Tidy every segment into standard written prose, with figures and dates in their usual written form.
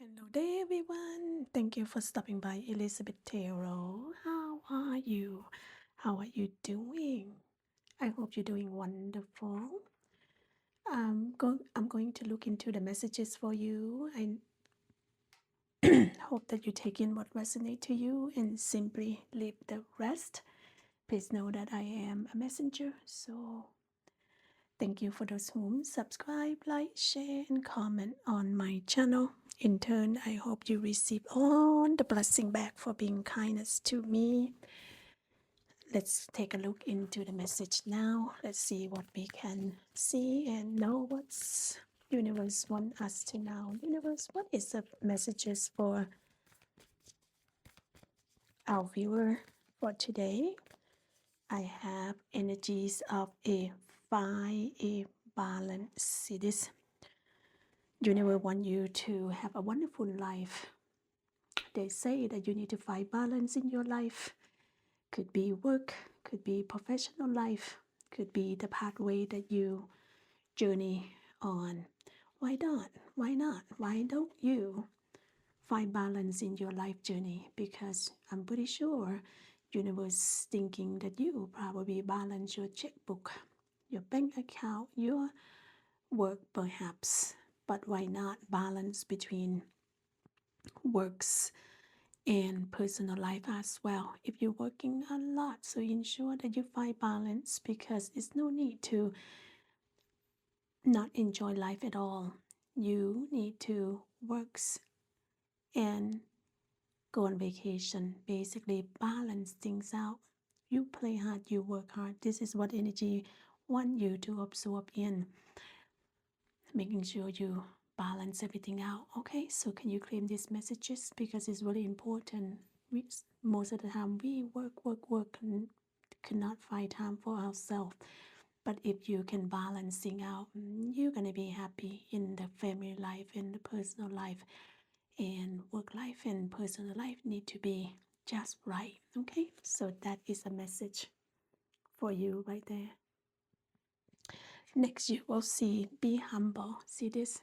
Hello there, everyone. Thank you for stopping by, Elizabeth Tarot. How are you? How are you doing? I hope you're doing wonderful. I'm going to look into the messages for you. I hope that you take in what resonates to you and simply leave the rest. Please know that I am a messenger, so thank you for those who subscribe, like, share, and comment on my channel. In turn, I hope you receive all the blessing back for being kindness to me. Let's take a look into the message now. Let's see what we can see and know what's universe want us to know. Universe, what is the messages for our viewer for today? I have energies of a balance. See this? Universe want you to have a wonderful life. They say that you need to find balance in your life. Could be work, could be professional life, could be the pathway that you journey on. Why not? Why not? Why don't you find balance in your life journey? Because I'm pretty sure universe thinking that you probably balance your checkbook, your bank account, your work perhaps. But why not balance between works and personal life as well? If you're working a lot, so ensure that you find balance, because it's no need to not enjoy life at all. You need to work and go on vacation, basically balance things out. You play hard, you work hard. This is what energy want you to absorb in, making sure you balance everything out. Okay, so can you claim these messages, because it's really important. Most of the time we work and cannot find time for ourselves. But if you can balancing out, you're gonna be happy in the family life, in the personal life, and work life and personal life need to be just right. Okay, so that is a message for you right there. Next, you will see be humble. See this?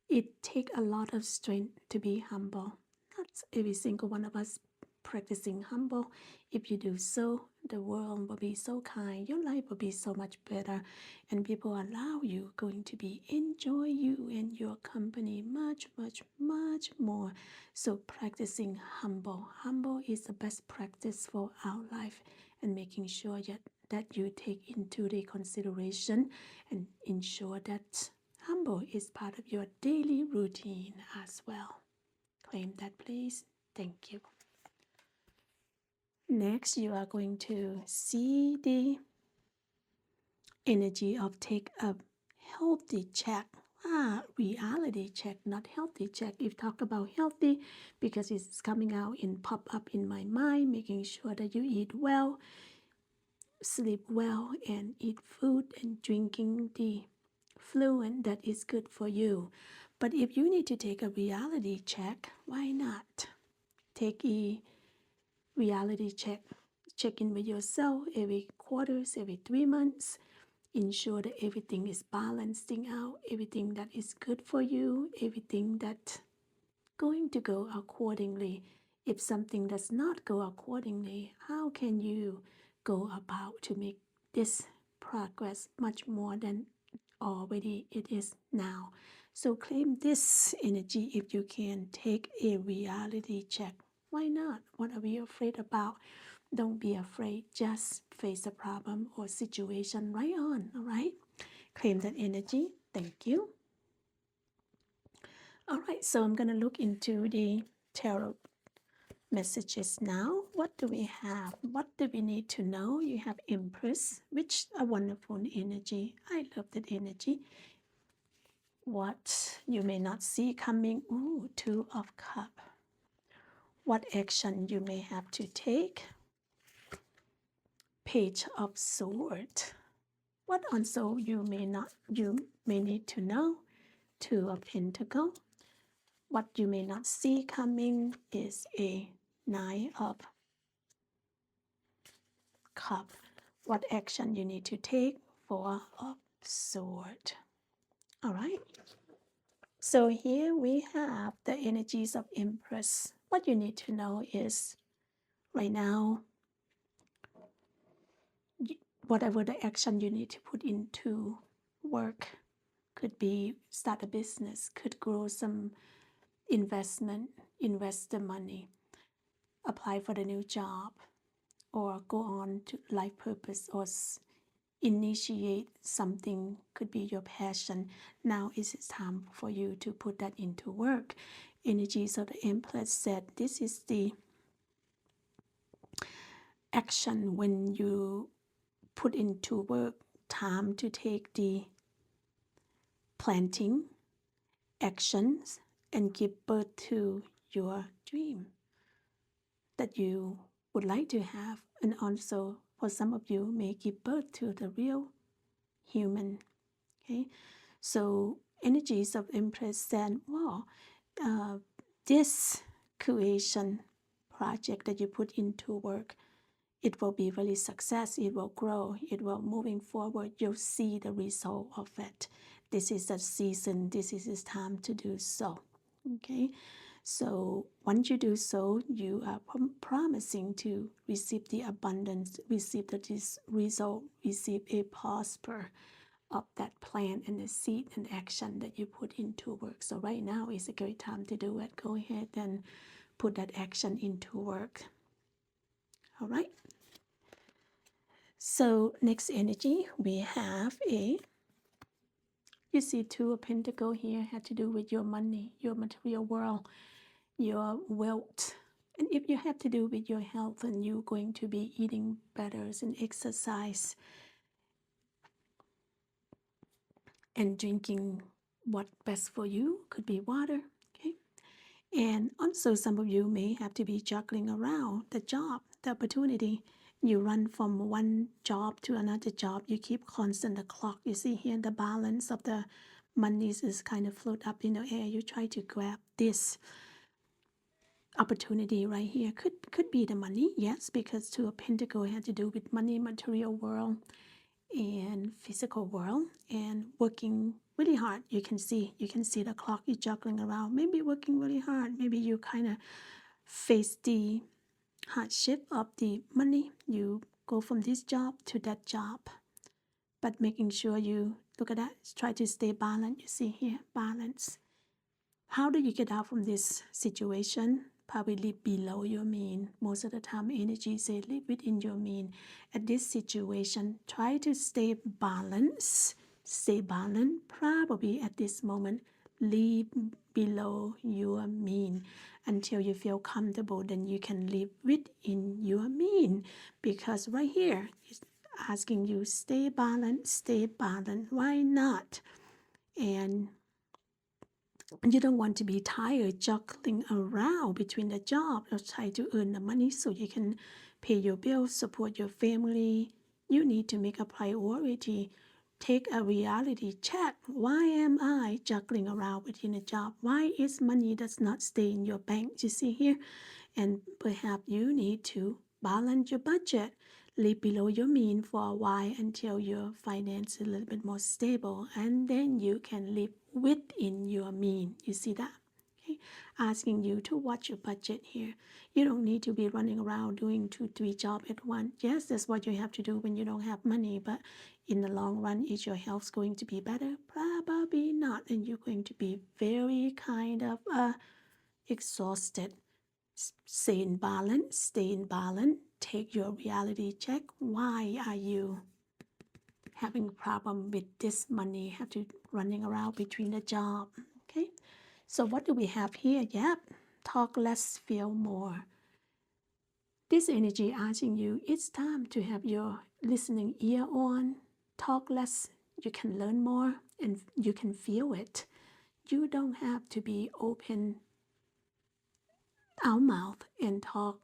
It takes a lot of strength to be humble. Not every single one of us practicing humble. If you do so, the world will be so kind, your life will be so much better, and people allow you, going to be enjoy you and your company much more. So practicing humble is the best practice for our life, and making sure that you take into the consideration and ensure that humble is part of your daily routine as well. Claim that, please. Thank you. Next, you are going to see the energy of take a healthy check. Reality check, not healthy check. If talk about healthy, because it's coming out in pop up in my mind, making sure that you eat well, sleep well, and eat food and drinking the fluid that is good for you. But if you need to take a reality check, why not? Take a reality check. Check in with yourself every quarters, every 3 months. Ensure that everything is balancing out, everything that is good for you, everything that going to go accordingly. If something does not go accordingly, how can you go about to make this progress much more than already it is now? So claim this energy if you can. Take a reality check. Why not? What are we afraid about? Don't be afraid. Just face a problem or situation right on. All right. Claim that energy. Thank you. All right. So I'm going to look into the tarot messages now. What do we have? What do we need to know? You have Empress, which a wonderful energy. I love that energy. What you may not see coming. Ooh, Two of Cups. What action you may have to take. Page of Swords. What also you may need to know. Two of Pentacles. What you may not see coming is a Nine of Cups. What action you need to take. Four of Swords. All right. So here we have the energies of Empress. What you need to know is right now, whatever the action you need to put into work, could be start a business, could grow some investment, invest the money, apply for the new job, or go on to life purpose, or initiate something, could be your passion. Now is it time for you to put that into work. Energies of the Empress said this is the action when you put into work, time to take the planting actions and give birth to your dream that you would like to have. And also for some of you may give birth to the real human. Okay, so energies of Empress said, wow, this creation project that you put into work, it will be really success, it will grow, it will moving forward, you'll see the result of it. This is the season, this is his time to do so. Okay, so once you do so, you are promising to receive the abundance, receive the result, receive a prosper of that plan and the seed and action that you put into work. So right now is a great time to do it. Go ahead and put that action into work. All right. So next energy, we have you see Two of Pentacles here, had to do with your money, your material world, your wealth. And if you have to do with your health, and you're going to be eating better and exercise and drinking what best for you, could be water. Okay. And also some of you may have to be juggling around the job, the opportunity. You run from one job to another job. You keep constant the clock. You see here the balance of the monies is kind of float up in the air. You try to grab this opportunity right here. Could be the money, yes, because Two of Pentacles had to do with money, material world, and physical world, and working really hard. You can see the clock is juggling around, maybe working really hard. Maybe you kind of face the hardship of the money. You go from this job to that job, but making sure you look at that, try to stay balanced. You see here, balance. How do you get out from this situation? Probably live below your mean. Most of the time, energy say live within your mean. At this situation, try to stay balanced. Stay balanced. Probably at this moment, live below your mean until you feel comfortable. Then you can live within your mean. Because right here, it's asking you stay balanced. Stay balanced. Why not? And you don't want to be tired juggling around between the job or try to earn the money so you can pay your bills, support your family. You need to make a priority. Take a reality check. Why am I juggling around within a job? Why is money does not stay in your bank? You see here? And perhaps you need to balance your budget. Live below your mean for a while until your finance is a little bit more stable, and then you can live within your mean. You see that? Okay. Asking you to watch your budget here. You don't need to be running around doing 2-3 jobs at once. Yes, that's what you have to do when you don't have money, but in the long run, is your health going to be better? Probably not, and you're going to be very kind of exhausted. Stay in balance, take your reality check. Why are you having a problem with this money? Have to running around between the job. Okay, so what do we have here? Yep, talk less, feel more. This energy asking you, it's time to have your listening ear on. Talk less, you can learn more and you can feel it. You don't have to be open our mouth and talk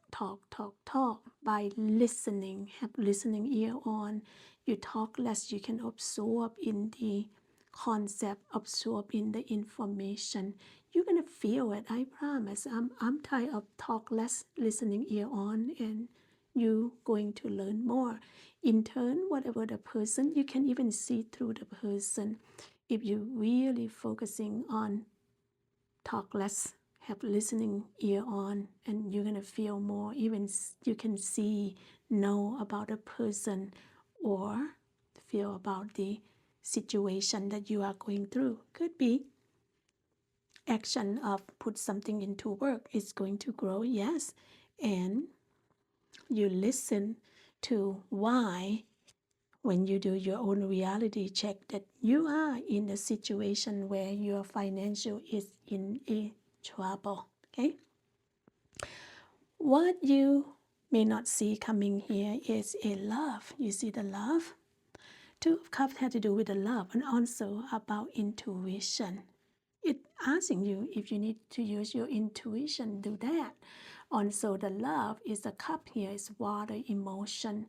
by listening. Have listening ear on. You talk less, you can absorb in the concept, absorb in the information. You're gonna feel it, I promise. I'm tired of talk less, listening ear on, and you going to learn more. In turn, whatever the person, you can even see through the person if you're really focusing on talk less, have listening ear on, and you're going to feel more. Even you can see, know about a person, or feel about the situation that you are going through. Could be action of put something into work is going to grow, yes, and you listen to why when you do your own reality check that you are in a situation where your financial is in a trouble. Okay, what you may not see coming here is a love. You see the love. Two of Cups had to do with the love and also about intuition. It asking you if you need to use your intuition, do that. Also, the love is the cup here, is water, emotion,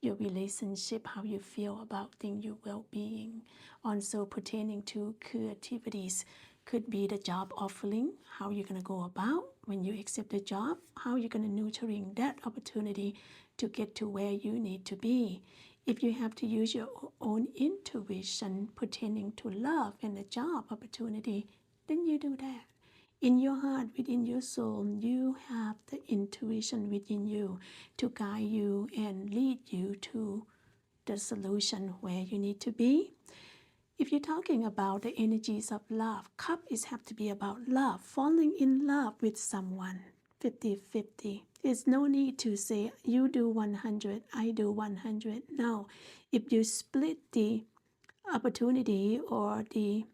your relationship, how you feel about things, your well-being. Also pertaining to creativities, could be the job offering, how you're going to go about when you accept the job, how you're going to nurturing that opportunity to get to where you need to be. If you have to use your own intuition pertaining to love and the job opportunity, then you do that. In your heart, within your soul, you have the intuition within you to guide you and lead you to the solution where you need to be. If you're talking about the energies of love, cup is have to be about love, falling in love with someone, 50-50. There's no need to say you do 100, I do 100. No, if you split the opportunity or the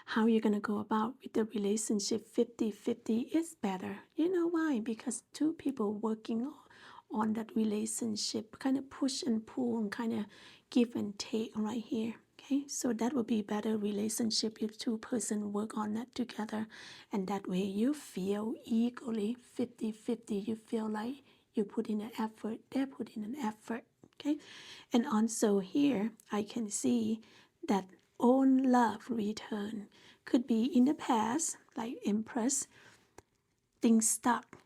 how you're going to go about with the relationship 50-50 is better. You know why? Because two people working on that relationship kind of push and pull and kind of give and take right here. Okay, so that will be better relationship if two person work on that together, and that way you feel equally 50-50. You feel like you put in an effort, they put in an effort. Okay, and also here I can see that own love return could be in the past, like Empress, things stuck,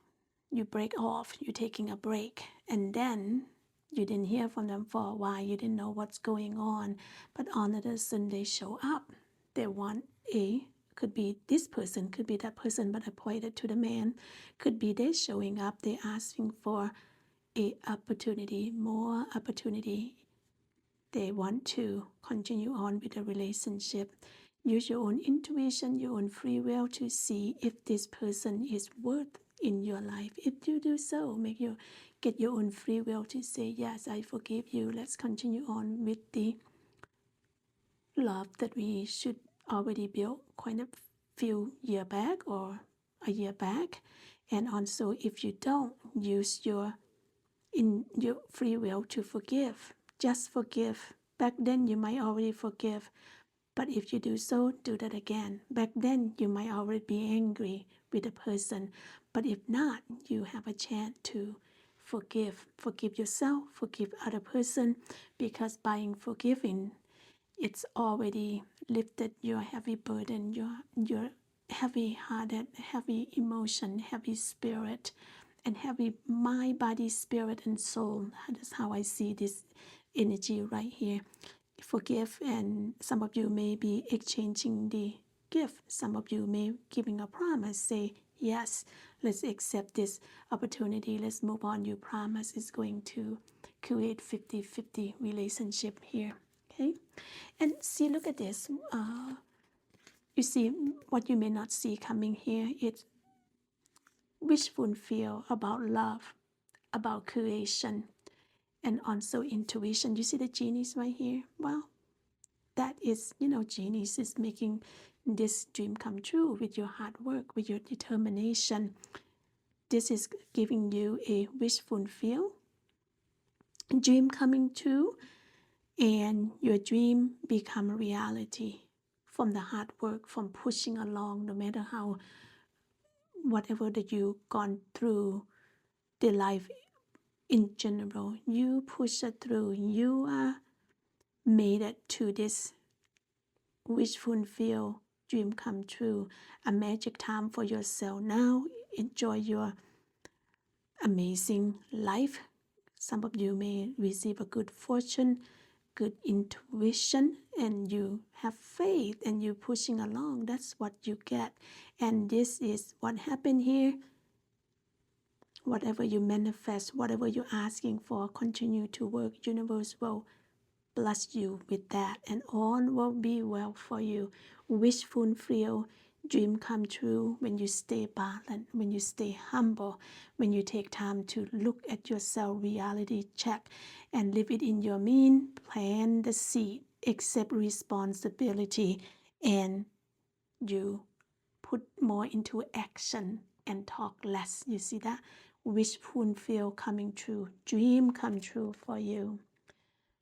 you break off, you're taking a break, and then you didn't hear from them for a while, you didn't know what's going on, but all of a sudden they show up. They want could be this person, could be that person, but I pointed to the man, could be they showing up, they asking for a opportunity, more opportunity. They want to continue on with the relationship. Use your own intuition, your own free will to see if this person is worth in your life. If you do so, get your own free will to say, yes, I forgive you. Let's continue on with the love that we should already build quite a few years back or a year back. And also, if you don't use your free will to forgive, just forgive. Back then you might already forgive, but if you do so, do that again. Back then you might already be angry with the person, but if not, you have a chance to forgive yourself, forgive other person, because by forgiving, it's already lifted your heavy burden, your heavy hearted, heavy emotion, heavy spirit, and heavy mind, body, spirit, and soul. That's how I see this energy right here. Forgive, and some of you may be exchanging the gift. Some of you may giving a promise. Say, yes, let's accept this opportunity. Let's move on. You promise is going to create 50-50 relationship here. Okay, and see, look at this. You see what you may not see coming here. It's wishful feel about love, about creation, and also intuition. You see the genies right here? Well, that is, genies is making this dream come true with your hard work, with your determination. This is giving you a wishful feel, dream coming true, and your dream become reality from the hard work, from pushing along, no matter how, whatever that you've gone through, the life in general, you push it through. You are made it to this wishful feel, dream come true, a magic time for yourself. Now enjoy your amazing life. Some of you may receive a good fortune, good intuition and you have faith and you're pushing along, that's what you get. And this is what happened here. Whatever you manifest, whatever you're asking for, continue to work. Universe will bless you with that, and all will be well for you. Wish fulfill, dream come true when you stay balanced, when you stay humble, when you take time to look at yourself, reality check, and live it in your mean. Plant the seed, accept responsibility, and you put more into action and talk less. You see that? Wish fulfill coming true, dream come true for you.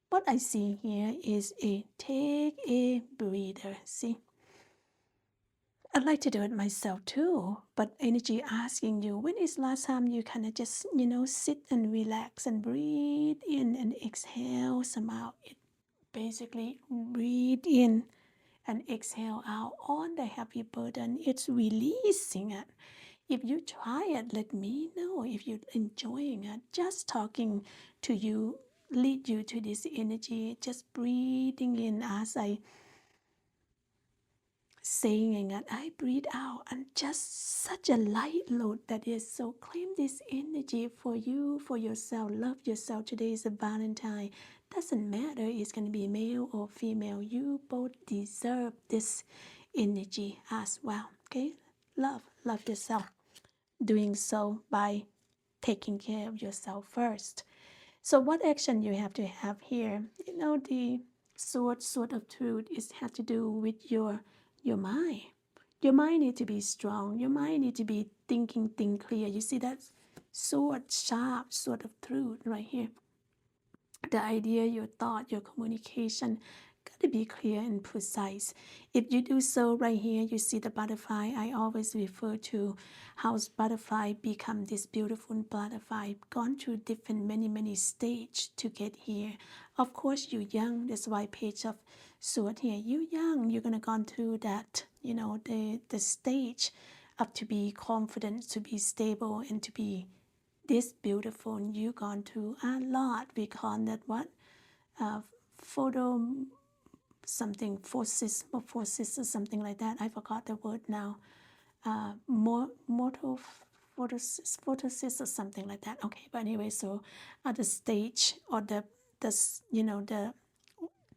What I see here is take a breather. See, I'd like to do it myself too, but energy asking you, when is last time you kind of just, sit and relax and breathe in and exhale some out? It basically breathe in and exhale out all the heavy burden. It's releasing it. If you try it, let me know if you're enjoying it. Just talking to you lead you to this energy. Just breathing in as I saying it, I breathe out, and just such a light load that is. So claim this energy for you, for yourself. Love yourself. Today is a Valentine. Doesn't matter it's going to be male or female. You both deserve this energy as well. Okay, love yourself. Doing so by taking care of yourself first. So what action you have to have here? The sword of truth is had to do with your mind. Your mind need to be strong. Your mind need to be thinking clear. You see that sword, sharp sword of truth right here. The idea, your thought, your communication got to be clear and precise. If you do so right here, you see the butterfly. I always refer to how butterfly become this beautiful butterfly, gone through different many stages to get here. Of course, you're young. That's why page of sword here. You young. You're gonna gone through that. The stage of to be confident, to be stable, and to be this beautiful. You gone through a lot. We call that what? Photo something forces or something like that. I forgot the word now. Mortal photosis or something like that. Okay, but anyway, so at the stage or the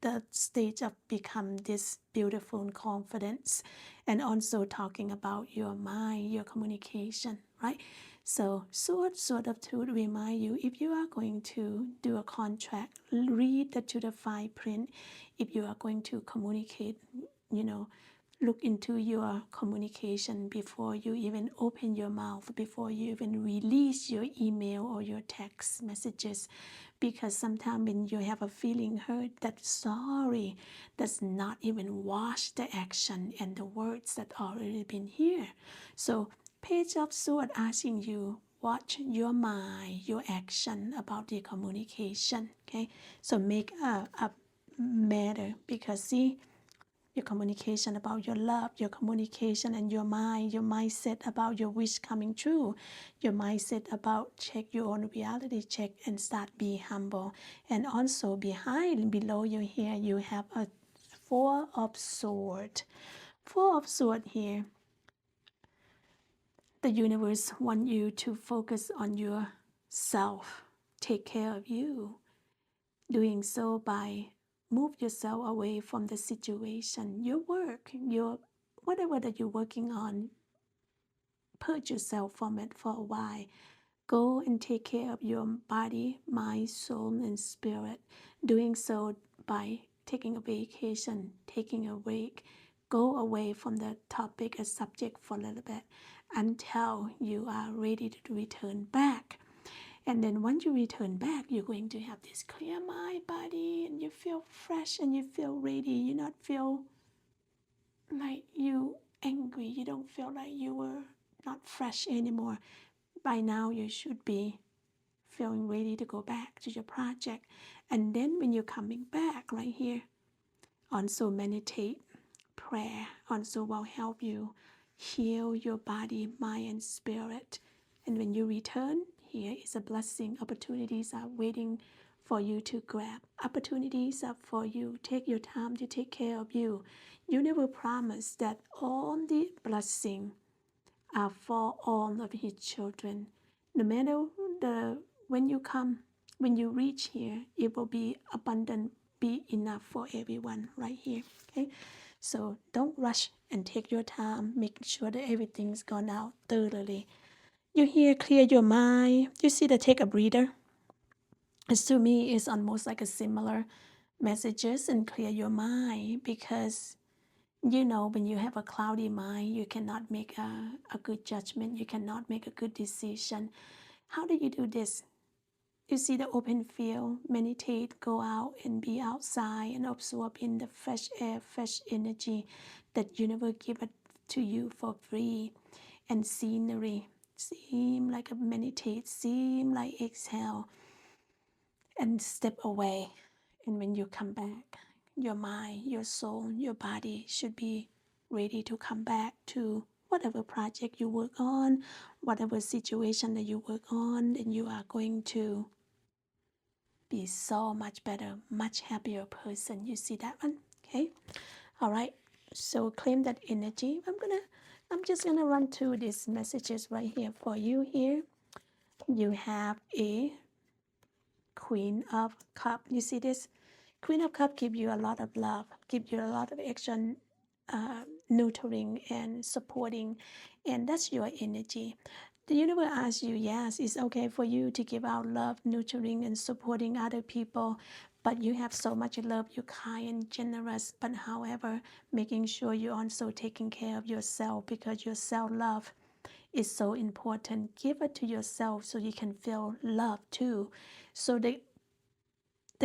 the stage of become this beautiful confidence, and also talking about your mind, your communication, right? So sort of to remind you, if you are going to do a contract, read to the fine print. If you are going to communicate, look into your communication before you even open your mouth, before you even release your email or your text messages. Because sometimes when you have a feeling hurt, that sorry does not even wash the action and the words that already been here. So page of sword asking you, watch your mind, your action about the communication. Okay, so make a matter, because see, your communication about your love, your communication and your mind, your mindset about your wish coming true, your mindset about check your own reality check and start be humble. And also below you here, you have a four of sword. Four of sword here. The universe want you to focus on yourself, take care of you. Doing so by move yourself away from the situation, your work, your whatever that you're working on. Purge yourself from it for a while. Go and take care of your body, mind, soul, and spirit. Doing so by taking a vacation, taking a break. Go away from the topic or subject for a little bit until you are ready to return back. And then once you return back, you're going to have this clear mind, body, and you feel fresh and you feel ready. You not feel like you angry. You don't feel like you were not fresh anymore. By now, you should be feeling ready to go back to your project. And then when you're coming back right here, also meditate, prayer also will help you heal your body, mind, and spirit. And when you return, here is a blessing. Opportunities are waiting for you to grab. Opportunities are for you. Take your time to take care of you. Universe promise that all the blessing are for all of his children. No matter when you come, when you reach here, it will be abundant, be enough for everyone right here. Okay, so don't rush and take your time, making sure that everything's gone out thoroughly. You hear clear your mind. You see the take a breather. It's, to me, is almost like a similar messages and clear your mind, because when you have a cloudy mind, you cannot make a good judgment. You cannot make a good decision. How do you do this? You see the open field, meditate, go out and be outside and absorb in the fresh air, fresh energy that universe give it to you for free. And scenery, seem like a meditate, seem like exhale and step away. And when you come back, your mind, your soul, your body should be ready to come back to whatever project you work on, whatever situation that you work on, and you are going to be so much better, much happier person. You see that one? Okay. All right. So claim that energy. I'm just gonna run through these messages right here for you here. You have a Queen of Cup. You see this? Queen of Cup give you a lot of love, give you a lot of action, nurturing and supporting, and that's your energy. The universe asks you, yes, it's okay for you to give out love, nurturing and supporting other people, but you have so much love, you're kind and generous, but however, making sure you're also taking care of yourself, because your self-love is so important. Give it to yourself so you can feel love too. So the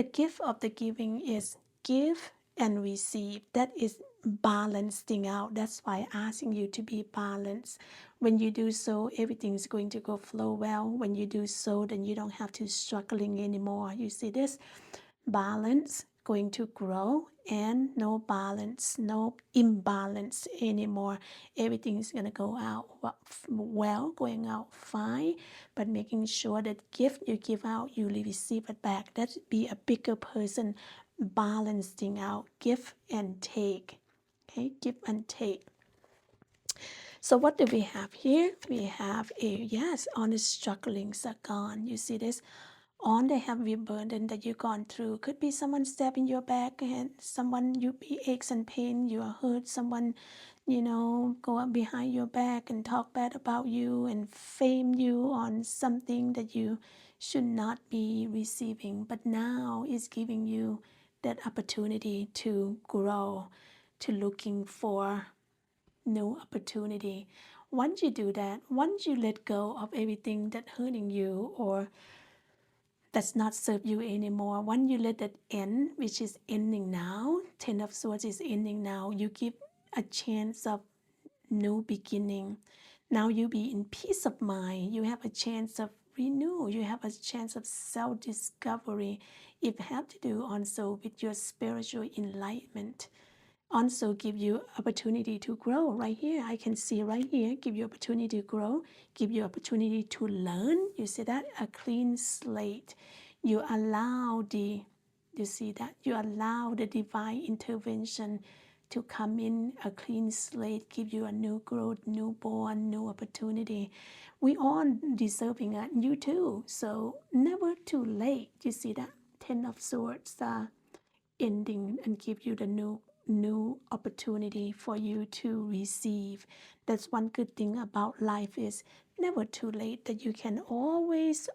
gift of the giving is give and receive. That is balancing out. That's why asking you to be balanced. When you do so, everything's going to go flow well. When you do so, then you don't have to struggling anymore. You see this? Balance going to grow, and no balance, no imbalance anymore. Everything's going to go out well, going out fine, but making sure that gift you give out, you receive it back. That be a bigger person, balancing out give and take. Okay, give and take. So what do we have here? We have a, yes, all the strugglings are gone. You see this? On the heavy burden that you've gone through. Could be someone stabbing your back, and someone you be aches and pain, you are hurt, someone, go up behind your back and talk bad about you and fame you on something that you should not be receiving. But now is giving you that opportunity to grow, to looking for new opportunity. Once you do that, once you let go of everything that hurting you or that's not serve you anymore, when you let that end, which is ending now, 10 of Swords is ending now, you give a chance of new beginning. Now you be in peace of mind. You have a chance of renew. You have a chance of self-discovery. It have to do also with your spiritual enlightenment. Also give you opportunity to grow right here. I can see right here, give you opportunity to grow, give you opportunity to learn. You see that? A clean slate. You see that? You allow the divine intervention to come in, a clean slate, give you a new growth, newborn, new opportunity. We all deserving that, you too. So never too late. You see that? 10 of Swords ending and give you the new opportunity for you to receive. That's one good thing about life, is never too late, that you can always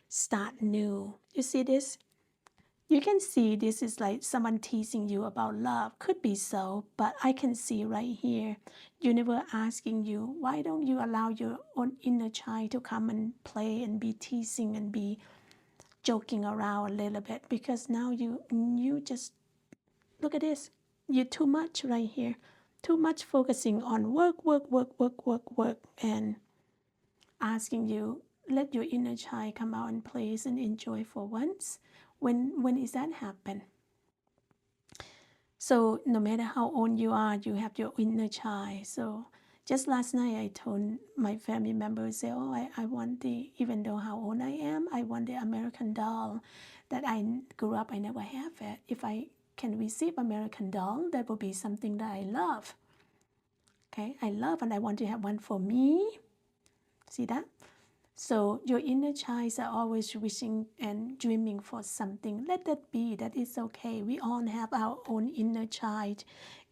start new. You see this? You can see this is like someone teasing you about love. Could be so, but I can see right here, universe asking you, why don't you allow your own inner child to come and play and be teasing and be joking around a little bit, because now you just look at this. You're too much right here. Too much focusing on work, and asking you, let your inner child come out and play and enjoy for once. When is that happen? So no matter how old you are, you have your inner child. So Just last night, I told my family members, say, oh, I want even though how old I am, I want the American doll that I grew up, I never have it. If I can receive American doll, that will be something that I love. Okay, I love and I want to have one for me. See that? So your inner child are always wishing and dreaming for something. Let that be. That is okay. We all have our own inner child,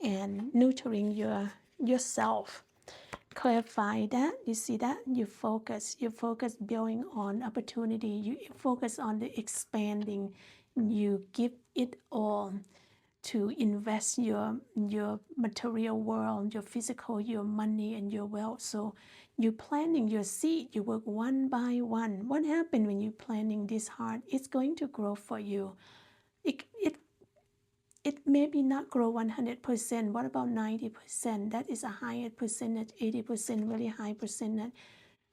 and nurturing yourself. Clarify that. You see that? You focus building on opportunity. You focus on the expanding. You give it all to invest your material world, your physical, your money, and your wealth. So you're planting your seed. You work one by one. What happens when you're planting this hard? It's going to grow for you. It maybe not grow 100%. What about 90%? That is a higher percentage. 80%, really high percentage.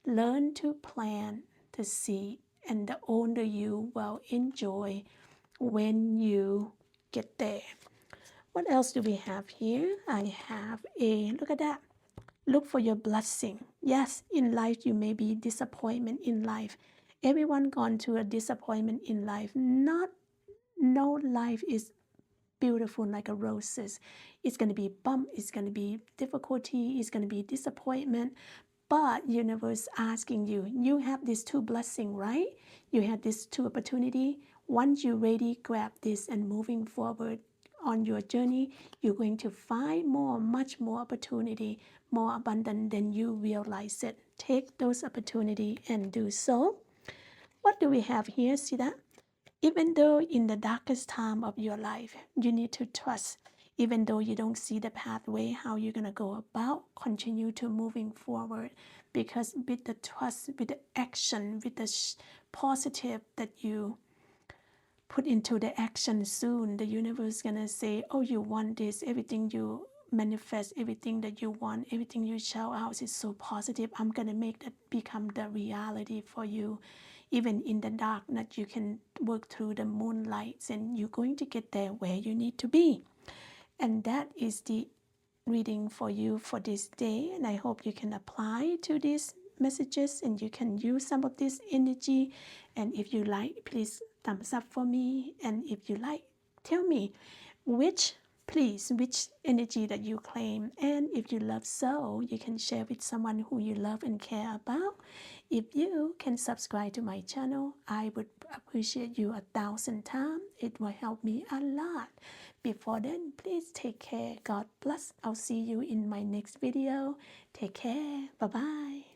Learn to plant the seed, and the older you will enjoy when you get there. What else do we have here? I have look at that. Look for your blessing. Yes, in life you may be disappointment in life. Everyone gone through a disappointment in life. No life is beautiful like a roses. It's going to be bump, it's going to be difficulty, it's going to be disappointment. But universe asking you, you have these two blessings, right? You have these two opportunity. Once you're ready, grab this and moving forward on your journey, you're going to find much more opportunity, more abundant than you realize it. Take those opportunity and do so. What do we have here? See that? Even though in the darkest time of your life, you need to trust. Even though you don't see the pathway, how you're going to go about, continue to moving forward. Because with the trust, with the action, with the positive that you put into the action soon, the universe is going to say, oh, you want this, everything you manifest, everything that you want, everything you shout out is so positive. I'm going to make that become the reality for you. Even in the dark, that you can work through the moonlights, and you're going to get there where you need to be. And that is the reading for you for this day. And I hope you can apply to these messages and you can use some of this energy. And if you like, please thumbs up for me. And if you like, tell me which energy that you claim. And if you love so, you can share with someone who you love and care about. If you can subscribe to my channel, I would appreciate you 1,000 times. It will help me a lot. Before then, please take care. God bless. I'll see you in my next video. Take care. Bye-bye.